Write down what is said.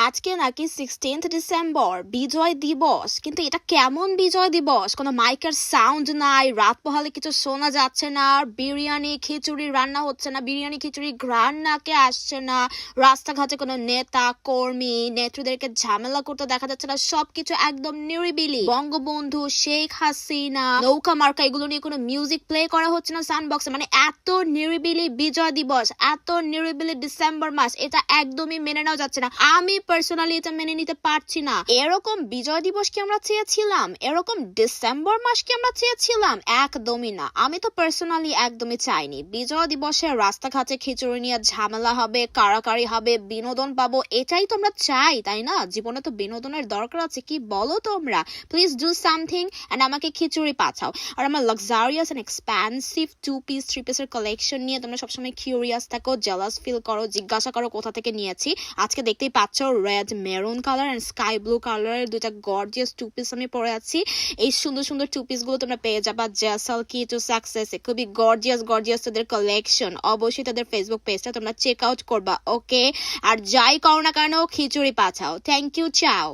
আজকে নাকি 16th December বিজয় দিবস, কিন্তু এটা কেমন বিজয় দিবস? কোনো মাইকের সাউন্ড নাই, রাত পোহালে কিছু শোনা যাচ্ছে না, বিরিয়ানি খিচুড়ি রান্না হচ্ছে না, বিরিয়ানি খিচুড়ি ঘ্রাণ নাকে আসছে না, রাস্তাঘাটে কোনো নেতা কর্মী নেত্রীদেরকে ঝামেলা করতে দেখা যাচ্ছে না, সবকিছু একদম নিরিবিলি। বঙ্গবন্ধু, শেখ হাসিনা, নৌকা মার্কা এগুলো নিয়ে কোনো মিউজিক প্লে করা হচ্ছে না সাউন্ডবক্সে। মানে এত নিরিবিলি বিজয় দিবস, এত নিরিবিলি ডিসেম্বর মাস, এটা একদমই মেনে নেওয়া যাচ্ছে না। আমি পার্সোনালি এটা মেনে নিতে পারছি না। এরকম বিজয় দিবস কি আমরা চেয়েছিলাম? এরকম ডিসেম্বর মাস কি আমরা চেয়েছিলাম? একদমই না। আমি তো পার্সোনালি একদমই চাইনি বিজয় দিবসে রাস্তাঘাটে খিচুড়ি নিয়ে ঝামেলা হবে, কারাকারি হবে, বিনোদন পাবো, এটাই তো আমরা চাই, তাই না? জীবনে তো বিনোদনের দরকার আছে, কি বলো তোমরা? প্লিজ ডু সামথিং এন্ড আমাকে খিচুড়ি পাঠাও। আর আমার লাক্সারিয়াস এন্ড এক্সপেন্সিভ 2 পিস 3 পিসের কালেকশন নিয়ে তোমরা সবসময় কিউরিয়াস থাকো, জেলাস ফিল করো, জিজ্ঞাসা করো কোথা থেকে নিয়েছি। আজকে দেখতেই পাচ্ছ red maroon colour and sky blue কালারের দুইটা গর্জিয়াস 2 পিস আমি পরে আছি। এই সুন্দর সুন্দর 2 পিস গুলো তোমরা পেয়ে যাবা জেসাল কি টু সাকসেসে। খুবই গর্জিয়াস গর্জিয়াস তাদের কালেকশন। অবশ্যই তাদের ফেসবুক পেজটা তোমরা চেক আউট করবা, ওকে? আর যাই করো না কেন খিচুড়ি পাঠাও। থ্যাংক ইউ, চাও।